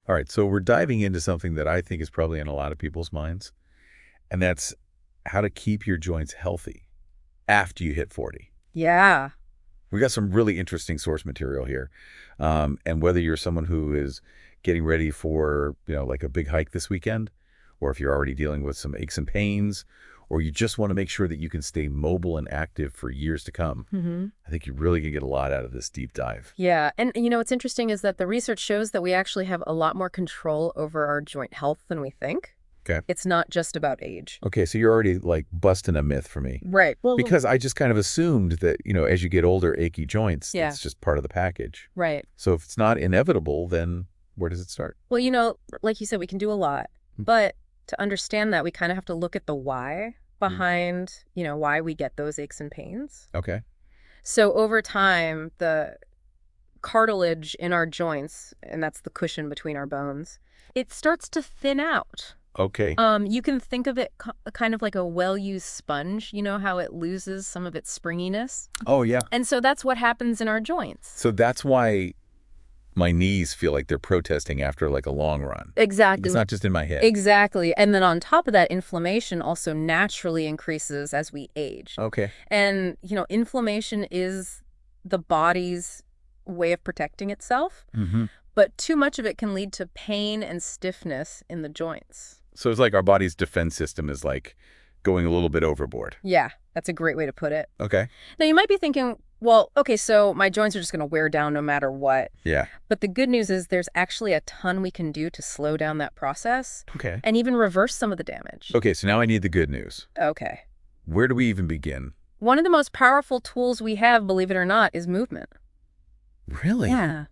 All right, so we're diving into something that I think is probably in a lot of people's minds, and that's how to keep your joints healthy after you hit 40. Yeah. We got some really interesting source material here. And whether you're someone who is getting ready for, like a big hike this weekend, or if you're already dealing with some aches and pains, or you just want to make sure that you can stay mobile and active for years to come, I think you really can get a lot out of this deep dive. Yeah. And, what's interesting is that the research shows that we actually have a lot more control over our joint health than we think. Okay. It's not just about age. Okay, so you're already like busting a myth for me. Right. Well, Because I just kind of assumed that, as you get older, achy joints, Yeah. it's just part of the package. right. So if it's not inevitable, then where does it start? Well, like you said, we can do a lot. But to understand that, we kind of have to look at the why behind, why we get those aches and pains. Okay. So over time, the cartilage in our joints, and that's the cushion between our bones, it starts to thin out. Okay. You can think of it kind of like a well-used sponge. You know how it loses some of its springiness? Oh, yeah. And so that's what happens in our joints. So that's why my knees feel like they're protesting after like a long run. Exactly. It's not just in my head. Exactly. And then on top of that, inflammation also naturally increases as we age. Okay. And, inflammation is the body's way of protecting itself. But too much of it can lead to pain and stiffness in the joints. So it's like our body's defense system is like going a little bit overboard. Yeah, that's a great way to put it. Okay. Now, you might be thinking, well, okay, so my joints are just going to wear down no matter what. Yeah. But the good news is there's actually a ton we can do to slow down that process Okay. and even reverse some of the damage. Okay, so now I need the good news. Okay. Where do we even begin? One of the most powerful tools we have, believe it or not, is movement. Really? Yeah.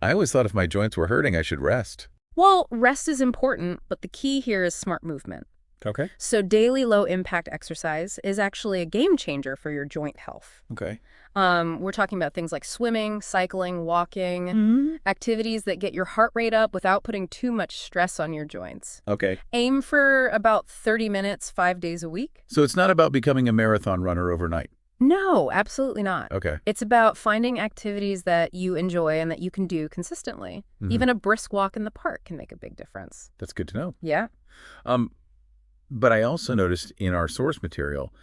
I always thought if my joints were hurting, I should rest. Well, rest is important, but the key here is smart movement. Okay. So daily low-impact exercise is actually a game changer for your joint health. Okay. We're talking about things like swimming, cycling, walking, activities that get your heart rate up without putting too much stress on your joints. Okay. Aim for about 30 minutes, 5 days a week. So it's not about becoming a marathon runner overnight. No, absolutely not. Okay. It's about finding activities that you enjoy and that you can do consistently. Even a brisk walk in the park can make a big difference. That's good to know. Yeah. But I also noticed in our source material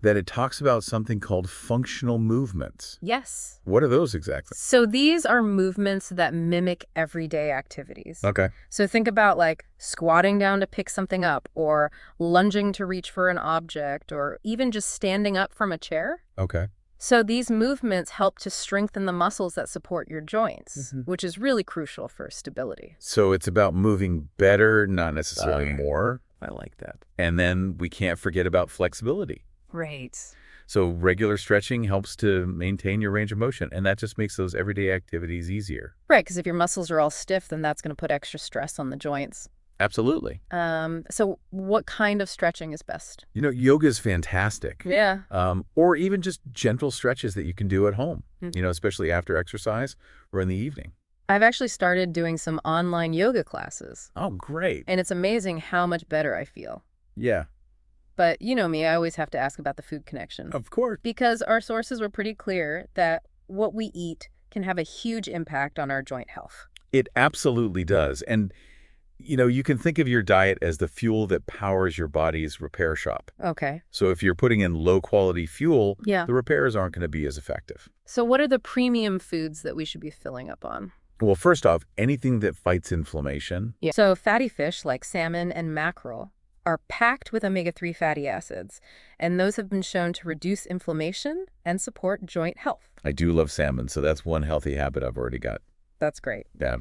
that it talks about something called functional movements. Yes. What are those exactly? So these are movements that mimic everyday activities. Okay. So think about like squatting down to pick something up, or lunging to reach for an object, or even just standing up from a chair. Okay. So these movements help to strengthen the muscles that support your joints, which is really crucial for stability. So it's about moving better, not necessarily more. I like that. And then we can't forget about flexibility. Right. So regular stretching helps to maintain your range of motion, and that just makes those everyday activities easier. Right, because if your muscles are all stiff, then that's going to put extra stress on the joints. Absolutely. So what kind of stretching is best? Yoga is fantastic. Yeah. Or even just gentle stretches that you can do at home, especially after exercise or in the evening. I've actually started doing some online yoga classes. Oh, great. And it's amazing how much better I feel. Yeah. But you know me, I always have to ask about the food connection. Of course. Because our sources were pretty clear that what we eat can have a huge impact on our joint health. It absolutely does. And, you can think of your diet as the fuel that powers your body's repair shop. Okay. So if you're putting in low-quality fuel, Yeah. the repairs aren't going to be as effective. So what are the premium foods that we should be filling up on? Well, first off, anything that fights inflammation. Yeah. So fatty fish like salmon and mackerel are packed with omega-3 fatty acids, and those have been shown to reduce inflammation and support joint health. I do love salmon, so that's one healthy habit I've already got. That's great. Yeah.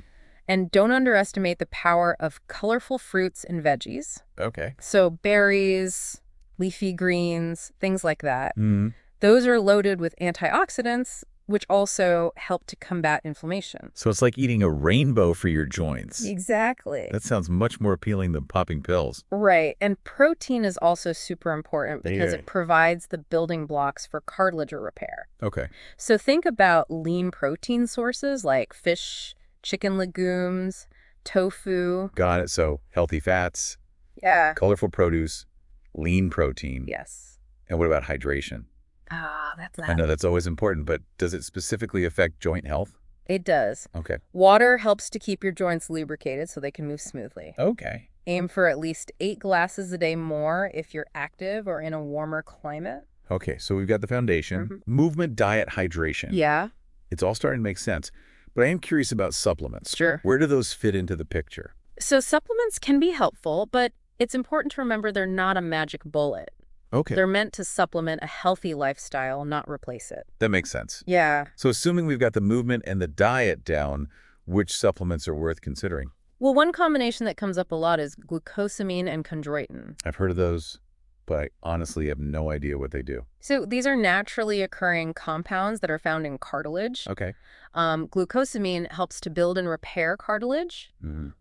And don't underestimate the power of colorful fruits and veggies. Okay. So berries, leafy greens, things like that. Mm-hmm. Those are loaded with antioxidants, which also help to combat inflammation. So it's like eating a rainbow for your joints. Exactly. That sounds much more appealing than popping pills. Right. And protein is also super important because Yeah. it provides the building blocks for cartilage repair. Okay. So think about lean protein sources like fish, chicken legumes, tofu. Got it. So healthy fats, Yeah. colorful produce, lean protein. Yes. And what about hydration? Ah, that's I know that's always important, but does it specifically affect joint health? It does. Okay. Water helps to keep your joints lubricated so they can move smoothly. Okay. Aim for at least 8 glasses a day more if you're active or in a warmer climate. Okay, so we've got the foundation. Movement, diet, hydration. Yeah, It's all starting to make sense. But I am curious about supplements. sure. Where do those fit into the picture? So supplements can be helpful, but it's important to remember they're not a magic bullet. Okay. They're meant to supplement a healthy lifestyle, not replace it. That makes sense. Yeah. So assuming we've got the movement and the diet down, which supplements are worth considering? Well, one combination that comes up a lot is glucosamine and chondroitin. I've heard of those, but I honestly have no idea what they do. So these are naturally occurring compounds that are found in cartilage. Okay. Glucosamine helps to build and repair cartilage,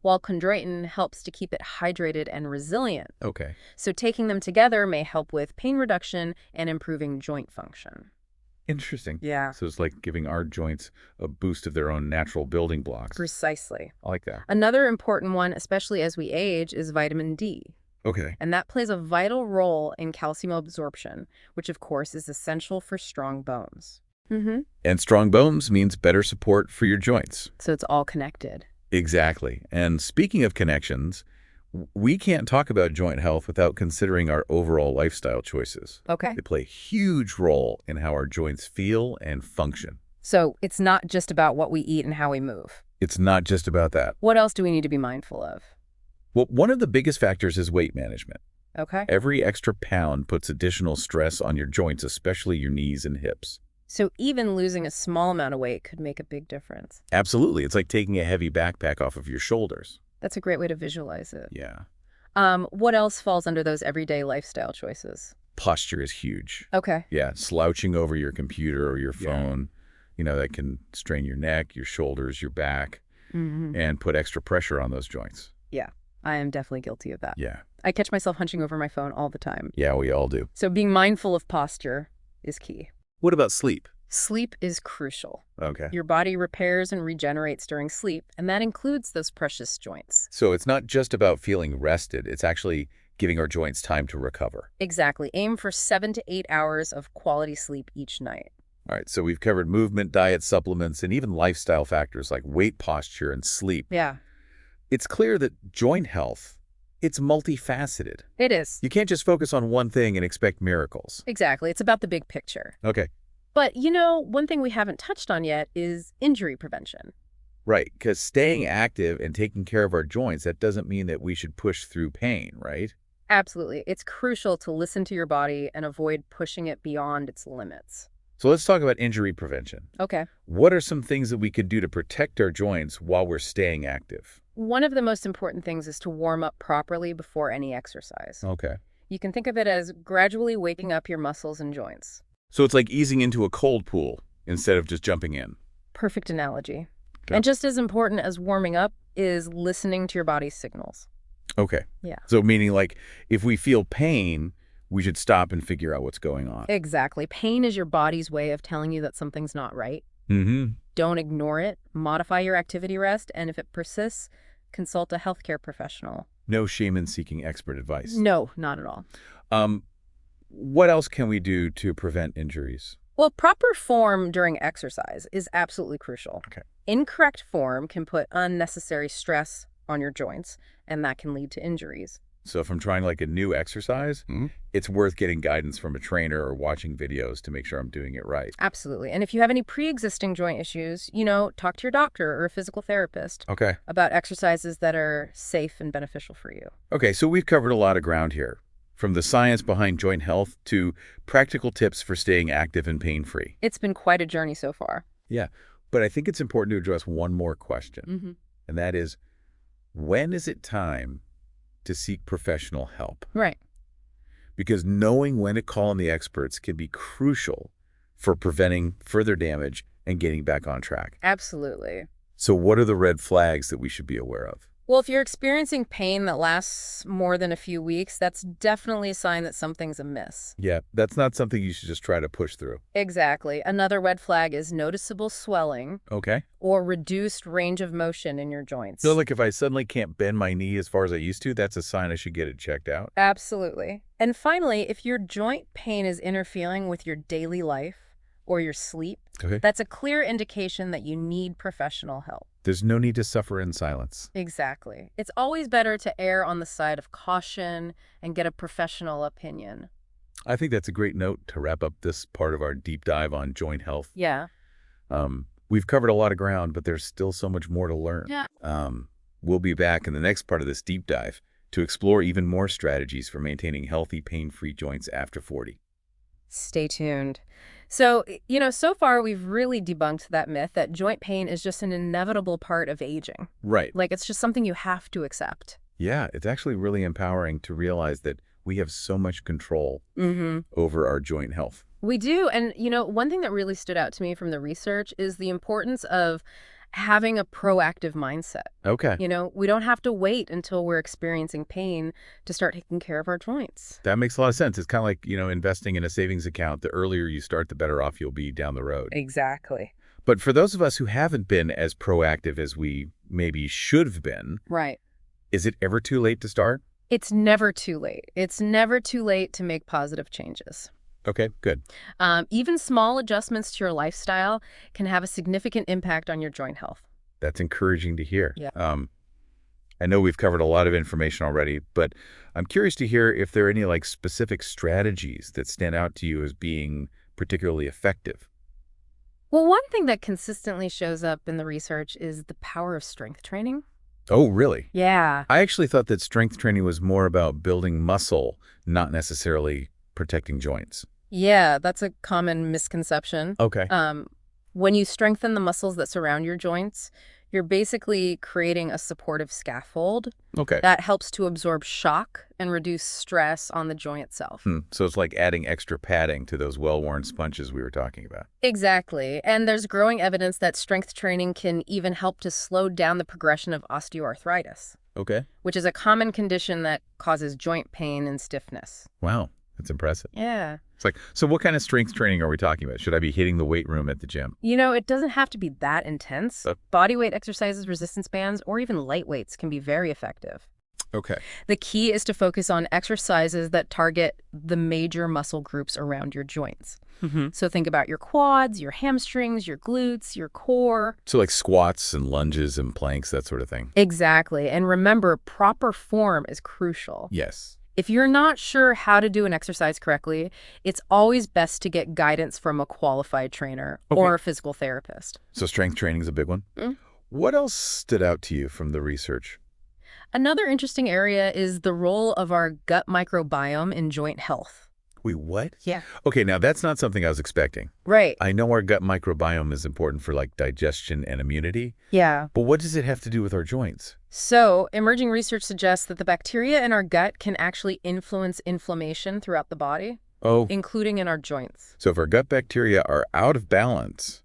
while chondroitin helps to keep it hydrated and resilient. Okay. So taking them together may help with pain reduction and improving joint function. Interesting. Yeah. So it's like giving our joints a boost of their own natural building blocks. Precisely. I like that. Another important one, especially as we age, is vitamin D. Okay. And that plays a vital role in calcium absorption, which of course is essential for strong bones. And strong bones means better support for your joints. So it's all connected. Exactly. And speaking of connections, we can't talk about joint health without considering our overall lifestyle choices. Okay. They play a huge role in how our joints feel and function. So it's not just about what we eat and how we move. It's not just about that. What else do we need to be mindful of? Well, one of the biggest factors is weight management. Okay. Every extra pound puts additional stress on your joints, especially your knees and hips. So even losing a small amount of weight could make a big difference. Absolutely. It's like taking a heavy backpack off of your shoulders. That's a great way to visualize it. Yeah. What else falls under those everyday lifestyle choices? Posture is huge. Okay. Yeah, slouching over your computer or your phone, that can strain your neck, your shoulders, your back, and put extra pressure on those joints. Yeah, I am definitely guilty of that. Yeah. I catch myself hunching over my phone all the time. Yeah, we all do. So being mindful of posture is key. What about sleep? Sleep is crucial. Okay. Your body repairs and regenerates during sleep, and that includes those precious joints. So it's not just about feeling rested. It's actually giving our joints time to recover. Exactly. Aim for 7 to 8 hours of quality sleep each night. All right, so we've covered movement, diet, supplements, and even lifestyle factors like weight, posture, and sleep. Yeah. It's clear that joint health, it's multifaceted. It is. You can't just focus on one thing and expect miracles. Exactly. It's about the big picture. Okay. But, one thing we haven't touched on yet is injury prevention. Right, because staying active and taking care of our joints, that doesn't mean that we should push through pain, right? Absolutely. It's crucial to listen to your body and avoid pushing it beyond its limits. So let's talk about injury prevention. Okay. What are some things that we could do to protect our joints while we're staying active? One of the most important things is to warm up properly before any exercise. Okay. You can think of it as gradually waking up your muscles and joints. So it's like easing into a cold pool instead of just jumping in. Perfect analogy. Okay. And just as important as warming up is listening to your body's signals. Okay. Yeah. So meaning like if we feel pain, we should stop and figure out what's going on. Exactly. Pain is your body's way of telling you that something's not right. Mm-hmm. Don't ignore it. Modify your activity rest. And if it persists, consult a healthcare professional. No shame in seeking expert advice. No, not at all. What else can we do to prevent injuries? Well, proper form during exercise is absolutely crucial. Okay. Incorrect form can put unnecessary stress on your joints, and that can lead to injuries. So if I'm trying like a new exercise, it's worth getting guidance from a trainer or watching videos to make sure I'm doing it right. Absolutely. And if you have any pre-existing joint issues, talk to your doctor or a physical therapist Okay. about exercises that are safe and beneficial for you. Okay, so we've covered a lot of ground here, from the science behind joint health to practical tips for staying active and pain-free. It's been quite a journey so far. Yeah, but I think it's important to address one more question, and that is, when is it time to seek professional help? Right. Because knowing when to call on the experts can be crucial for preventing further damage and getting back on track. Absolutely. So what are the red flags that we should be aware of? Well, if you're experiencing pain that lasts more than a few weeks, that's definitely a sign that something's amiss. Yeah, that's not something you should just try to push through. Exactly. Another red flag is noticeable swelling Okay. or reduced range of motion in your joints. So like if I suddenly can't bend my knee as far as I used to, that's a sign I should get it checked out. Absolutely. And finally, if your joint pain is interfering with your daily life, or your sleep, Okay. that's a clear indication that you need professional help. There's no need to suffer in silence. Exactly. It's always better to err on the side of caution and get a professional opinion. I think that's a great note to wrap up this part of our deep dive on joint health. Yeah. We've covered a lot of ground, but there's still so much more to learn. Yeah. We'll be back in the next part of this deep dive to explore even more strategies for maintaining healthy, pain-free joints after 40. Stay tuned. So, so far we've really debunked that myth that joint pain is just an inevitable part of aging. Right. Like it's just something you have to accept. Yeah, it's actually really empowering to realize that we have so much control over our joint health. We do. And, one thing that really stood out to me from the research is the importance of having a proactive mindset. Okay. We don't have to wait until we're experiencing pain to start taking care of our joints. That makes a lot of sense. It's kind of like, investing in a savings account. The earlier you start, the better off you'll be down the road. Exactly. But for those of us who haven't been as proactive as we maybe should have been, Right. is it ever too late to start? It's never too late. It's never too late to make positive changes. Okay, good. Even small adjustments to your lifestyle can have a significant impact on your joint health. That's encouraging to hear. Yeah. I know we've covered a lot of information already, but I'm curious to hear if there are any specific strategies that stand out to you as being particularly effective. Well, one thing that consistently shows up in the research is the power of strength training. Oh, really? Yeah. I actually thought that strength training was more about building muscle, not necessarily protecting joints. Yeah, that's a common misconception. Okay. When you strengthen the muscles that surround your joints, you're basically creating a supportive scaffold Okay. that helps to absorb shock and reduce stress on the joint itself. So it's like adding extra padding to those well-worn sponges we were talking about. Exactly. And there's growing evidence that strength training can even help to slow down the progression of osteoarthritis, Okay. which is a common condition that causes joint pain and stiffness. Wow. That's impressive. Yeah. It's like, so what kind of strength training are we talking about? Should I be hitting the weight room at the gym? It doesn't have to be that intense. Uh. Bodyweight exercises, resistance bands, or even light weights can be very effective. Okay. The key is to focus on exercises that target the major muscle groups around your joints. So think about your quads, your hamstrings, your glutes, your core. So like squats and lunges and planks, that sort of thing. Exactly. And remember, proper form is crucial. Yes. If you're not sure how to do an exercise correctly, it's always best to get guidance from a qualified trainer or a physical therapist. So strength training is a big one. What else stood out to you from the research? Another interesting area is the role of our gut microbiome in joint health. Wait, what? Yeah. Okay, now that's not something I was expecting. Right. I know our gut microbiome is important for digestion and immunity, Yeah. but what does it have to do with our joints? So, emerging research suggests that the bacteria in our gut can actually influence inflammation throughout the body, Oh, including in our joints. so if our gut bacteria are out of balance,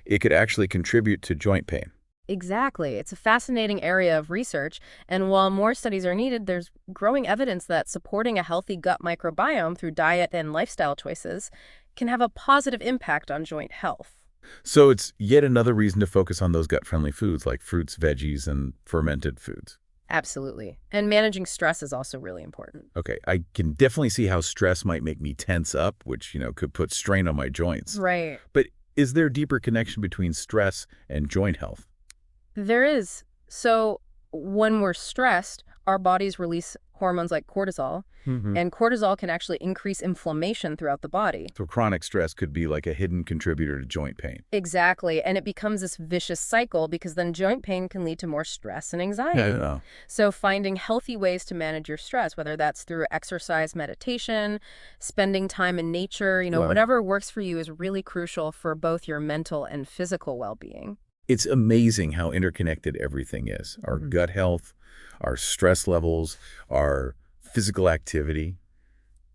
it could actually contribute to joint pain. Exactly. It's a fascinating area of research, and while more studies are needed, there's growing evidence that supporting a healthy gut microbiome through diet and lifestyle choices can have a positive impact on joint health. So it's yet another reason to focus on those gut-friendly foods like fruits, veggies, and fermented foods. Absolutely. And managing stress is also really important. Okay, I can definitely see how stress might make me tense up, which, could put strain on my joints. Right. But is there a deeper connection between stress and joint health? There is. So when we're stressed, our bodies release hormones like cortisol, and cortisol can actually increase inflammation throughout the body. So chronic stress could be like a hidden contributor to joint pain. Exactly. And it becomes this vicious cycle because then joint pain can lead to more stress and anxiety. Yeah. So finding healthy ways to manage your stress, whether that's through exercise, meditation, spending time in nature, Wow. whatever works for you is really crucial for both your mental and physical well-being. It's amazing how interconnected everything is. Our gut health, our stress levels, our physical activity,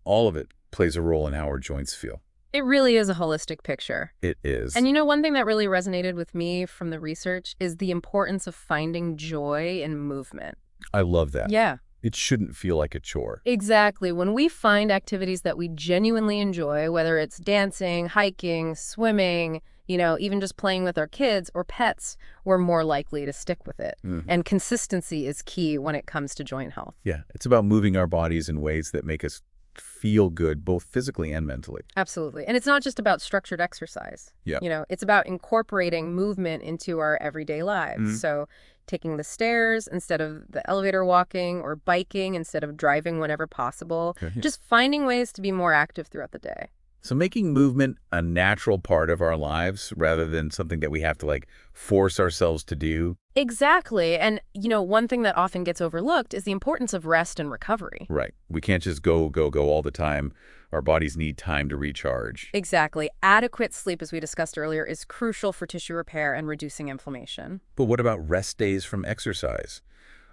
all of it plays a role in how our joints feel. It really is a holistic picture. It is. And one thing that really resonated with me from the research is the importance of finding joy in movement. I love that. Yeah. It shouldn't feel like a chore. Exactly. When we find activities that we genuinely enjoy, whether it's dancing, hiking, swimming, even just playing with our kids or pets, we're more likely to stick with it. And consistency is key when it comes to joint health. Yeah, it's about moving our bodies in ways that make us feel good both physically and mentally. Absolutely. And it's not just about structured exercise. Yeah. It's about incorporating movement into our everyday lives. So taking the stairs instead of the elevator walking, or biking instead of driving whenever possible. Okay, yeah. Just finding ways to be more active throughout the day. So making movement a natural part of our lives rather than something that we have to force ourselves to do. Exactly. And, one thing that often gets overlooked is the importance of rest and recovery. Right. We can't just go all the time. Our bodies need time to recharge. Exactly. Adequate sleep, as we discussed earlier, is crucial for tissue repair and reducing inflammation. But what about rest days from exercise?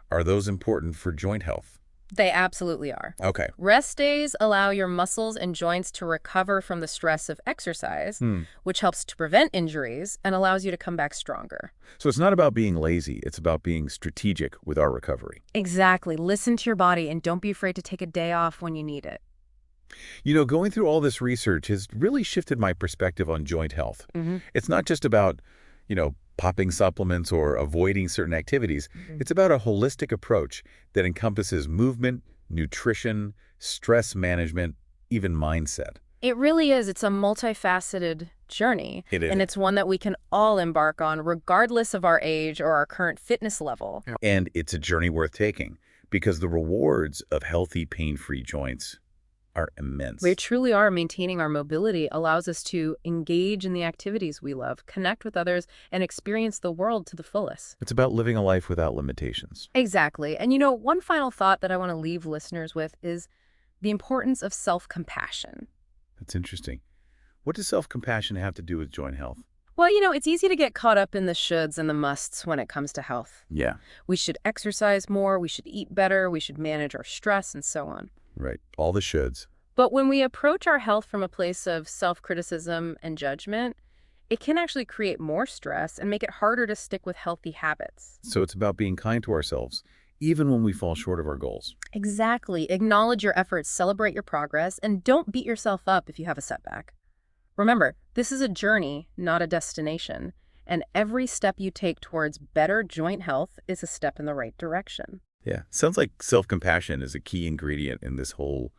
Are those important for joint health? They absolutely are. Okay. Rest days allow your muscles and joints to recover from the stress of exercise, which helps to prevent injuries and allows you to come back stronger. So it's not about being lazy. It's about being strategic with our recovery. Exactly. Listen to your body and don't be afraid to take a day off when you need it. Going through all this research has really shifted my perspective on joint health. It's not just about, popping supplements or avoiding certain activities. It's about a holistic approach that encompasses movement, nutrition, stress management, even mindset. It really is. It's a multifaceted journey. It is. And it's one that we can all embark on regardless of our age or our current fitness level. And it's a journey worth taking because the rewards of healthy, pain-free joints are immense. They truly are. Maintaining our mobility allows us to engage in the activities we love, connect with others, and experience the world to the fullest. It's about living a life without limitations. Exactly. And one final thought that I want to leave listeners with is the importance of self-compassion. That's interesting. What does self-compassion have to do with joint health? Well, it's easy to get caught up in the shoulds and the musts when it comes to health. Yeah. We should exercise more, we should eat better, we should manage our stress, and so on. Right. All the shoulds. But when we approach our health from a place of self-criticism and judgment, it can actually create more stress and make it harder to stick with healthy habits. So it's about being kind to ourselves, even when we fall short of our goals. Exactly. Acknowledge your efforts, celebrate your progress, and don't beat yourself up if you have a setback. Remember, this is a journey, not a destination, and every step you take towards better joint health is a step in the right direction. Yeah. Sounds like self-compassion is a key ingredient in this whole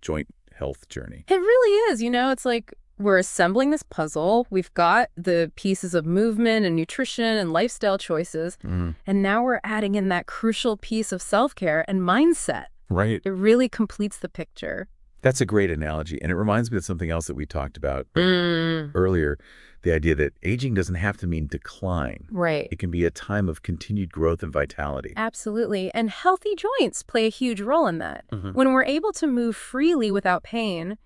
joint health journey. It really is. It's like we're assembling this puzzle. We've got the pieces of movement and nutrition and lifestyle choices. And now we're adding in that crucial piece of self-care and mindset. Right. It really completes the picture. That's a great analogy. And it reminds me of something else that we talked about earlier, the idea that aging doesn't have to mean decline. Right. It can be a time of continued growth and vitality. Absolutely. And healthy joints play a huge role in that. When we're able to move freely without pain,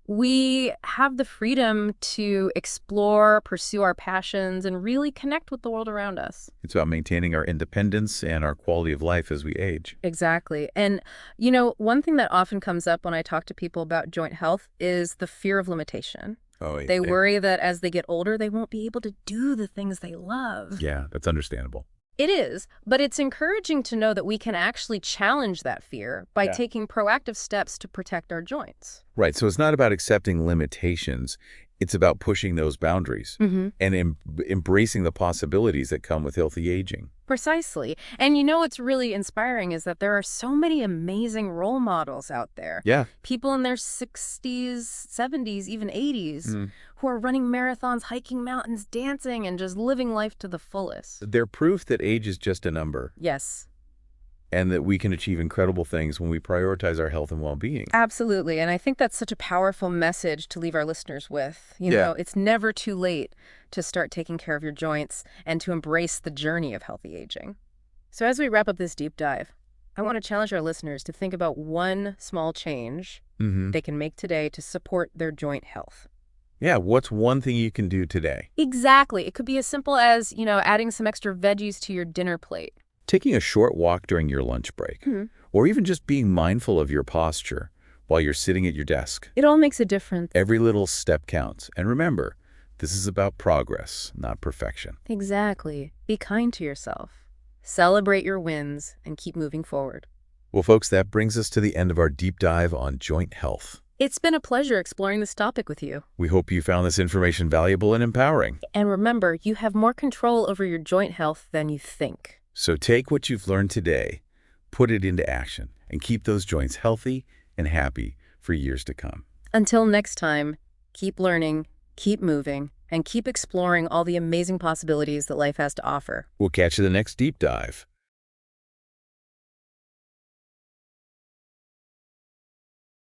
we have the freedom to explore, pursue our passions, and really connect with the world around us. It's about maintaining our independence and our quality of life as we age. Exactly. And, one thing that often comes up when I talk to people about joint health is the fear of limitation. Oh, They worry that as they get older, they won't be able to do the things they love. Yeah, that's understandable. It is, but it's encouraging to know that we can actually challenge that fear by taking proactive steps to protect our joints. Right. So it's not about accepting limitations. It's about pushing those boundaries and embracing the possibilities that come with healthy aging. Precisely. And what's really inspiring is that there are so many amazing role models out there. Yeah. People in their 60s, 70s, even 80s who are running marathons, hiking mountains, dancing, and just living life to the fullest. They're proof that age is just a number. Yes. And that we can achieve incredible things when we prioritize our health and well-being. Absolutely. And I think that's such a powerful message to leave our listeners with. It's never too late to start taking care of your joints and to embrace the journey of healthy aging. So as we wrap up this deep dive, I want to challenge our listeners to think about one small change they can make today to support their joint health. Yeah, what's one thing you can do today? Exactly. It could be as simple as, adding some extra veggies to your dinner plate. Taking a short walk during your lunch break, or even just being mindful of your posture while you're sitting at your desk. It all makes a difference. Every little step counts. And remember, this is about progress, not perfection. Exactly. Be kind to yourself. Celebrate your wins and keep moving forward. Well, folks, that brings us to the end of our deep dive on joint health. It's been a pleasure exploring this topic with you. We hope you found this information valuable and empowering. And remember, you have more control over your joint health than you think. So take what you've learned today, put it into action, and keep those joints healthy and happy for years to come. Until next time, keep learning, keep moving, and keep exploring all the amazing possibilities that life has to offer. We'll catch you the next deep dive.